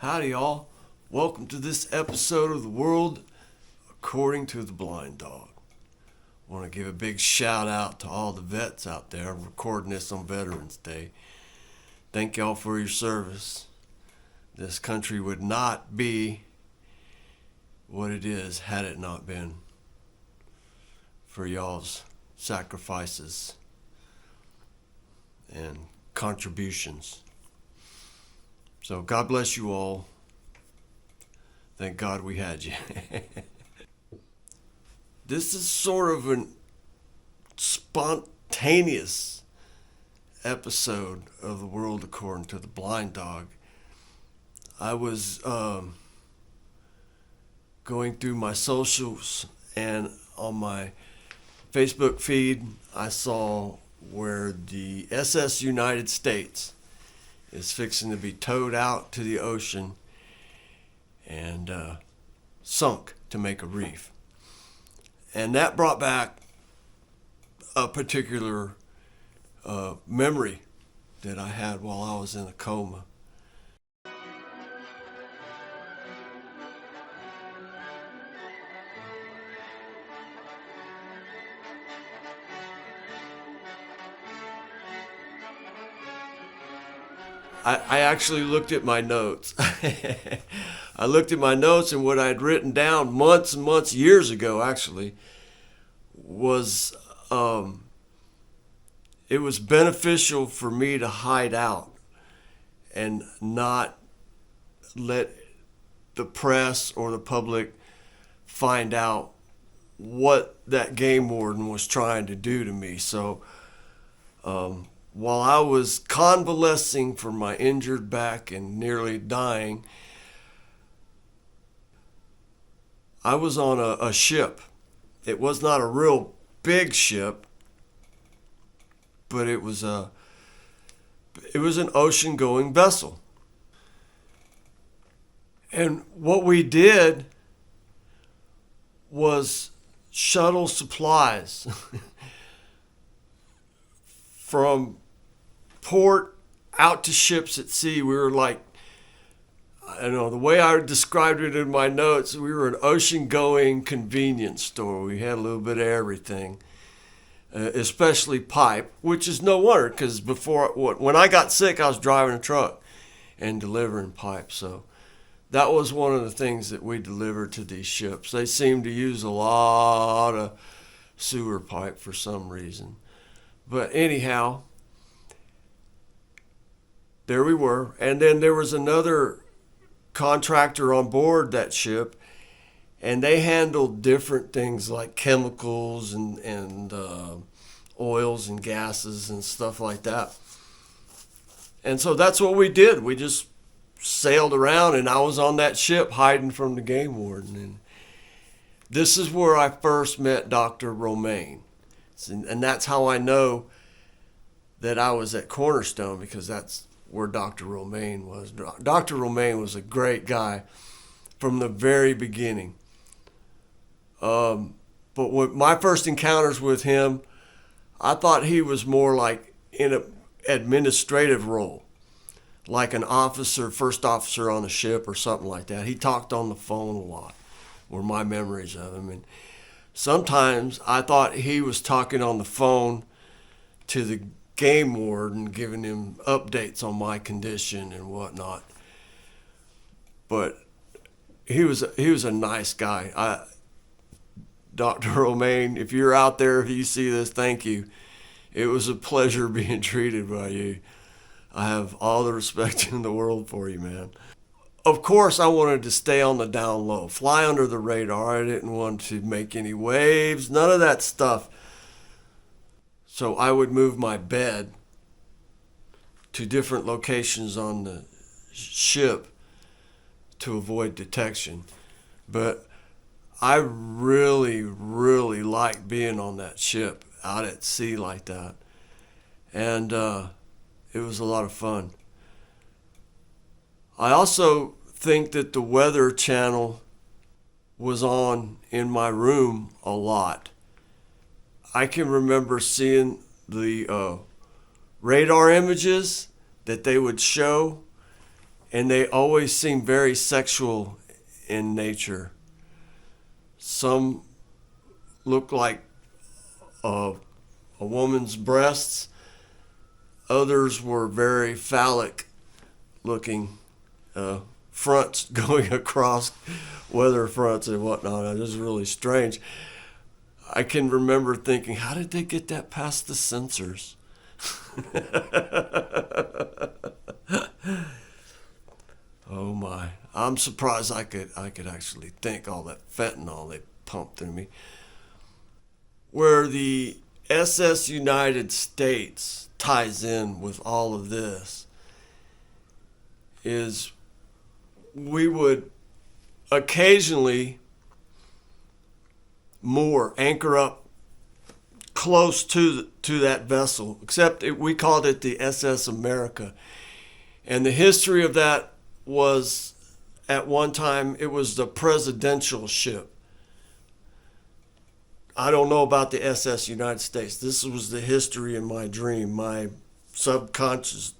Howdy, y'all. Welcome to this episode of The World According to the Blind Dog. I want to give a big shout out to all the vets out there. I'm recording this on Veterans Day. Thank y'all for your service. This country would not be what it is had it not been for y'all's sacrifices and contributions. So God bless you all. Thank God we had you. This is sort of a spontaneous episode of The World According to the Blind Dog. I was going through my socials, and on my Facebook feed I saw where the SS United States is fixing to be towed out to the ocean and sunk to make a reef. And that brought back a particular memory that I had while I was in a coma. I actually looked at my notes. I looked at my notes, and what I had written down months and months, years ago actually, was it was beneficial for me to hide out and not let the press or the public find out what that game warden was trying to do to me. So while I was convalescing from my injured back and nearly dying, I was on a ship. It was not a real big ship, but it was an ocean-going vessel. And what we did was shuttle supplies from port out to ships at sea. We were like, I don't know, the way I described it in my notes, we were an ocean-going convenience store. We had a little bit of everything, especially pipe, which is no wonder, because when I got sick, I was driving a truck and delivering pipe. So that was one of the things that we delivered to these ships. They seem to use a lot of sewer pipe for some reason. But anyhow, there we were. And then there was another contractor on board that ship, and they handled different things like chemicals and oils and gases and stuff like that. And so that's what we did. We just sailed around, and I was on that ship hiding from the game warden. And this is where I first met Dr. Romaine. And that's how I know that I was at Cornerstone, because that's where Dr. Romaine was. Dr. Romaine was a great guy from the very beginning. But with my first encounters with him, I thought he was more like in an administrative role, like an officer, first officer on a ship or something like that. He talked on the phone a lot, were my memories of him. And sometimes I thought he was talking on the phone to the game warden, giving him updates on my condition and whatnot. But he was a nice guy. Dr. Romaine, if you're out there, if you see this, thank you. It was a pleasure being treated by you. I have all the respect in the world for you, man. Of course, I wanted to stay on the down low, fly under the radar. I didn't want to make any waves, none of that stuff. So I would move my bed to different locations on the ship to avoid detection. But I really, really liked being on that ship out at sea like that. And it was a lot of fun. I also think that the Weather Channel was on in my room a lot. I can remember seeing the radar images that they would show and they always seem very sexual in nature. Some look like a woman's breasts. Others were very phallic looking, fronts going across weather fronts and whatnot. It was really strange. I can remember thinking, how did they get that past the censors? Oh my. I'm surprised I could actually think all that fentanyl they pumped through me. Where the SS United States ties in with all of this is we would occasionally anchor up close to that vessel, except we called it the SS America. And the history of that was, at one time, it was the presidential ship. I don't know about the SS United States. This was the history in my dream. My subconscious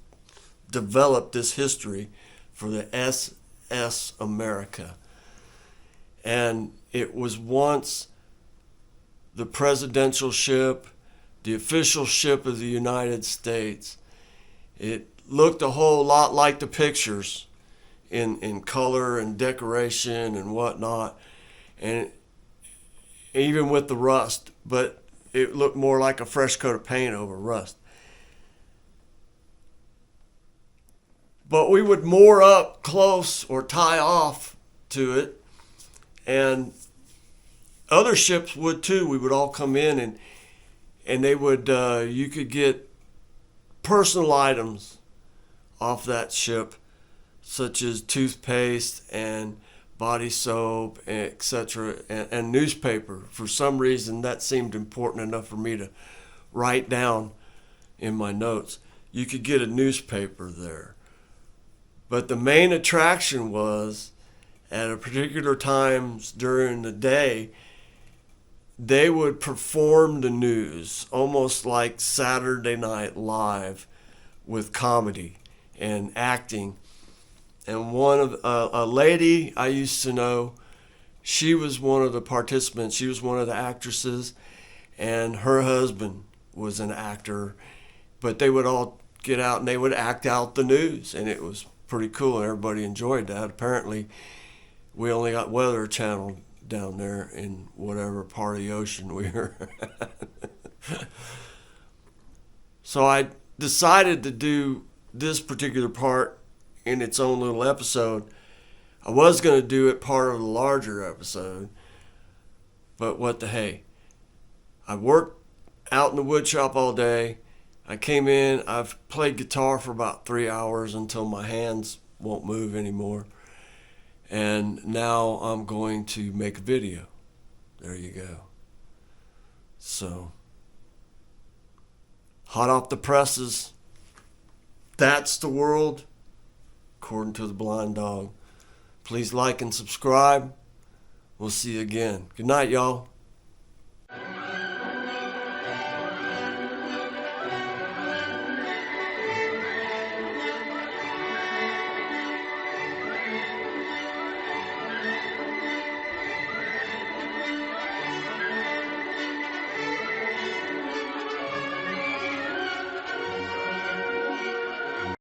developed this history for the SS America. And it was once the presidential ship, the official ship of the United States. It looked a whole lot like the pictures in color and decoration and whatnot, and even with the rust, but it looked more like a fresh coat of paint over rust. But we would moor up close or tie off to it, and other ships would too. We would all come in, and they would, you could get personal items off that ship, such as toothpaste and body soap, etc., and newspaper. For some reason, that seemed important enough for me to write down in my notes. You could get a newspaper there. But the main attraction was, at a particular times during the day, they would perform the news almost like Saturday Night Live with comedy and acting. And one of a lady I used to know, she was one of the participants. She was one of the actresses, and her husband was an actor. But they would all get out and they would act out the news, and it was pretty cool, and everybody enjoyed that. Apparently, we only got Weather Channel down there in whatever part of the ocean we were. So I decided to do this particular part in its own little episode. I was going to do it part of the larger episode, but what the hey. I worked out in the wood shop all day. I came in, I've played guitar for about 3 hours until my hands won't move anymore. And now I'm going to make a video. There you go. So, hot off the presses. That's the world, according to the blind dog. Please like and subscribe. We'll see you again. Good night, y'all.